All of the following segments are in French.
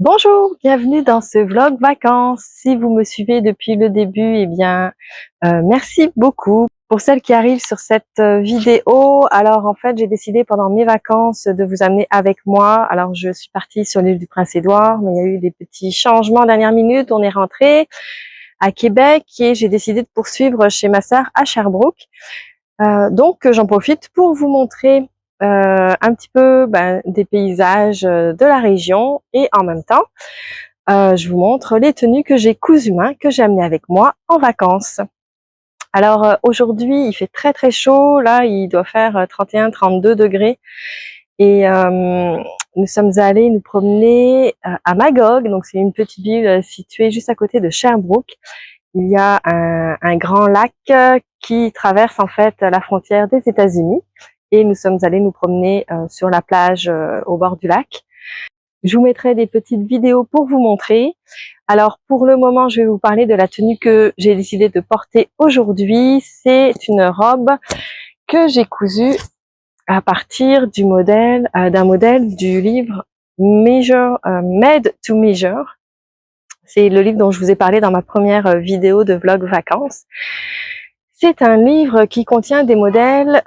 Bonjour, bienvenue dans ce vlog vacances. Si vous me suivez depuis le début, merci beaucoup. Pour celles qui arrivent sur cette vidéo, alors en fait j'ai décidé pendant mes vacances de vous amener avec moi. Alors je suis partie sur l'île du Prince-Édouard, mais il y a eu des petits changements dernière minute. On est rentré à Québec et j'ai décidé de poursuivre chez ma sœur à Sherbrooke. Donc j'en profite pour vous montrer un petit peu des paysages de la région et en même temps je vous montre les tenues que j'ai cousues main, que j'ai amenées avec moi en vacances. Alors aujourd'hui il fait très très chaud, là il doit faire 31-32 degrés et nous sommes allés nous promener à Magog, donc c'est une petite ville située juste à côté de Sherbrooke. Il y a un grand lac qui traverse en fait la frontière des États-Unis et nous sommes allés nous promener sur la plage au bord du lac. Je vous mettrai des petites vidéos pour vous montrer. Alors pour le moment, je vais vous parler de la tenue que j'ai décidé de porter aujourd'hui. C'est une robe que j'ai cousue à partir du modèle d'un modèle du livre Made to Measure. C'est le livre dont je vous ai parlé dans ma première vidéo de vlog vacances. C'est un livre qui contient des modèles,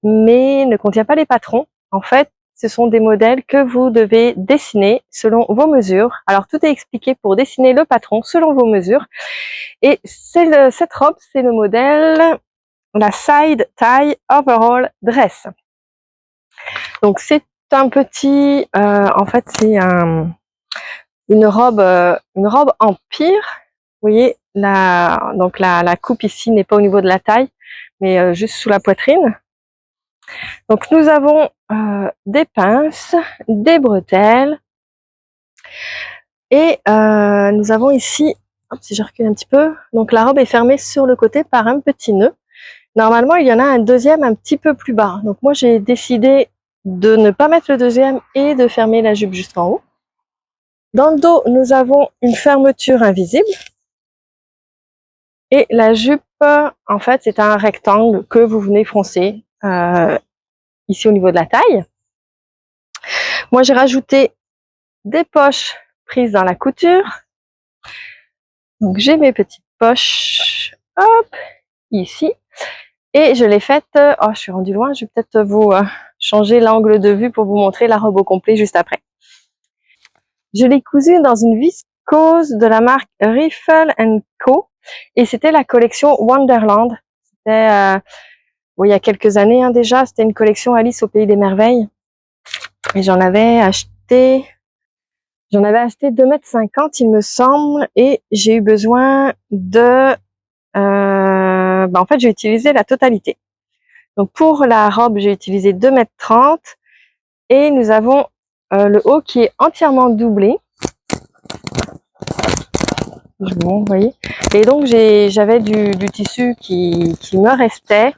mais ne contient pas les patrons. En fait, ce sont des modèles que vous devez dessiner selon vos mesures. Alors, tout est expliqué pour dessiner le patron selon vos mesures. Et cette robe, c'est le modèle, la Side Tie Overall Dress. Donc, c'est un petit, en fait, c'est une robe empire. Vous voyez, donc la coupe ici n'est pas au niveau de la taille, mais juste sous la poitrine. Donc nous avons des pinces, des bretelles et nous avons ici, si je recule un petit peu, donc la robe est fermée sur le côté par un petit nœud. Normalement il y en a un deuxième un petit peu plus bas, donc moi j'ai décidé de ne pas mettre le deuxième et de fermer la jupe jusqu'en haut. Dans le dos nous avons une fermeture invisible et la jupe en fait c'est un rectangle que vous venez froncer ici au niveau de la taille. Moi j'ai rajouté des poches prises dans la couture. Donc j'ai mes petites poches, hop, ici. Et je l'ai faite, oh je suis rendue loin, je vais peut-être vous changer l'angle de vue pour vous montrer la robe au complet juste après. Je l'ai cousue dans une viscose de la marque Riffle Co. Et c'était la collection Wonderland. C'était il y a quelques années déjà, c'était une collection Alice au Pays des Merveilles. Et j'en avais acheté 2,50 m il me semble, et j'ai eu besoin de en fait j'ai utilisé la totalité. Donc pour la robe j'ai utilisé 2,30 m et nous avons le haut qui est entièrement doublé. Je vous montre, vous voyez. Et donc j'avais du tissu qui me restait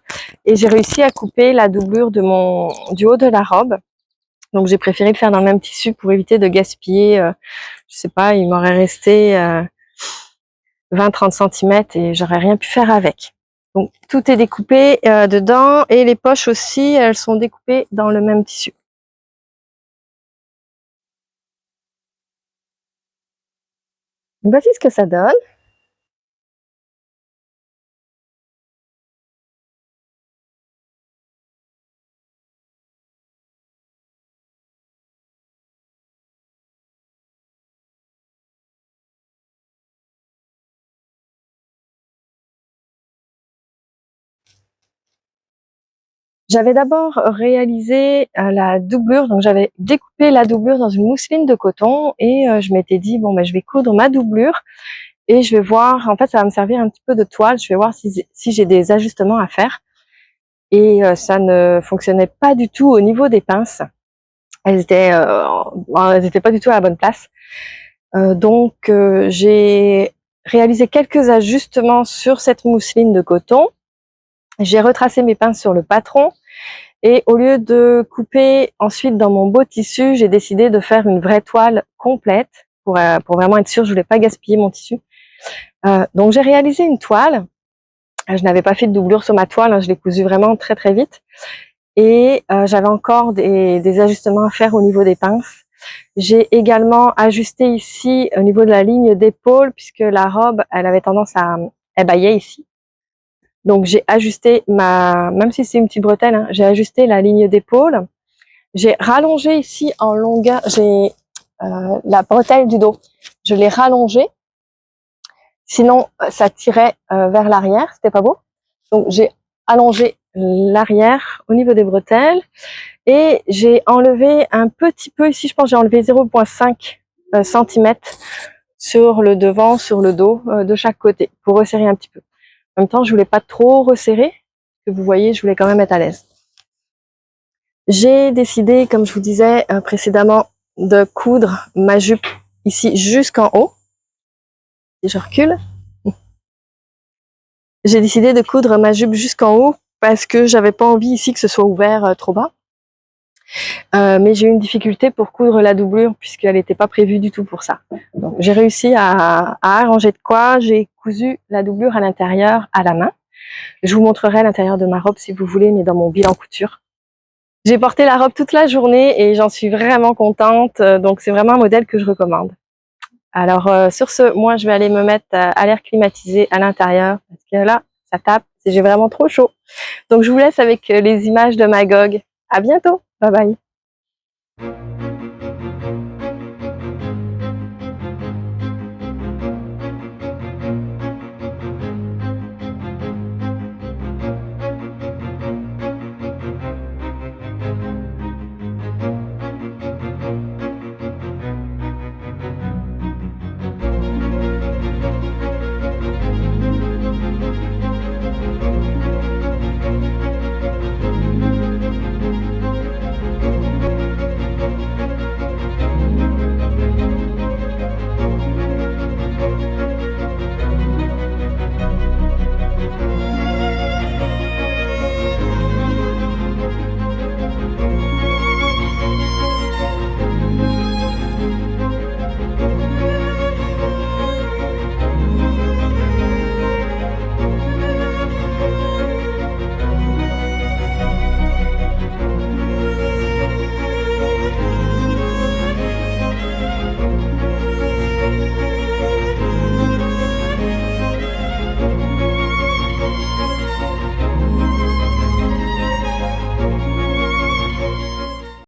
et j'ai réussi à couper la doublure du haut de la robe. Donc j'ai préféré le faire dans le même tissu pour éviter de gaspiller, je sais pas, il m'aurait resté 20-30 cm et j'aurais rien pu faire avec. Donc tout est découpé dedans et les poches aussi, elles sont découpées dans le même tissu. Voici ce que ça donne. J'avais d'abord réalisé la doublure, donc j'avais découpé la doublure dans une mousseline de coton et je m'étais dit bon je vais coudre ma doublure et je vais voir, en fait ça va me servir un petit peu de toile, je vais voir si j'ai des ajustements à faire. Et ça ne fonctionnait pas du tout au niveau des pinces. Elles étaient pas du tout à la bonne place. Donc j'ai réalisé quelques ajustements sur cette mousseline de coton. J'ai retracé mes pinces sur le patron et au lieu de couper ensuite dans mon beau tissu, j'ai décidé de faire une vraie toile complète pour vraiment être sûre, je voulais pas gaspiller mon tissu. Donc j'ai réalisé une toile. Je n'avais pas fait de doublure sur ma toile, hein, je l'ai cousue vraiment très très vite. Et j'avais encore des ajustements à faire au niveau des pinces. J'ai également ajusté ici au niveau de la ligne d'épaule puisque la robe, elle avait tendance à ébailler ici. Donc j'ai ajusté même si c'est une petite bretelle, hein, j'ai ajusté la ligne d'épaule. J'ai rallongé ici en longueur, j'ai la bretelle du dos, je l'ai rallongée. Sinon, ça tirait vers l'arrière, c'était pas beau. Donc j'ai allongé l'arrière au niveau des bretelles et j'ai enlevé un petit peu ici, je pense que j'ai enlevé 0,5 cm sur le devant, sur le dos de chaque côté pour resserrer un petit peu. En même temps, je voulais pas trop resserrer, que vous voyez, je voulais quand même être à l'aise. J'ai décidé, comme je vous disais précédemment, de coudre ma jupe ici jusqu'en haut. Si je recule, j'ai décidé de coudre ma jupe jusqu'en haut parce que j'avais pas envie ici que ce soit ouvert trop bas. Mais j'ai eu une difficulté pour coudre la doublure puisqu'elle n'était pas prévue du tout pour ça. Donc j'ai réussi à arranger de quoi. J'ai cousu la doublure à l'intérieur à la main. Je vous montrerai l'intérieur de ma robe si vous voulez, mais dans mon bilan couture. J'ai porté la robe toute la journée et j'en suis vraiment contente. Donc c'est vraiment un modèle que je recommande. Alors sur ce, moi je vais aller me mettre à l'air climatisé à l'intérieur parce que là, ça tape, j'ai vraiment trop chaud. Donc je vous laisse avec les images de Magog. À bientôt, bye bye.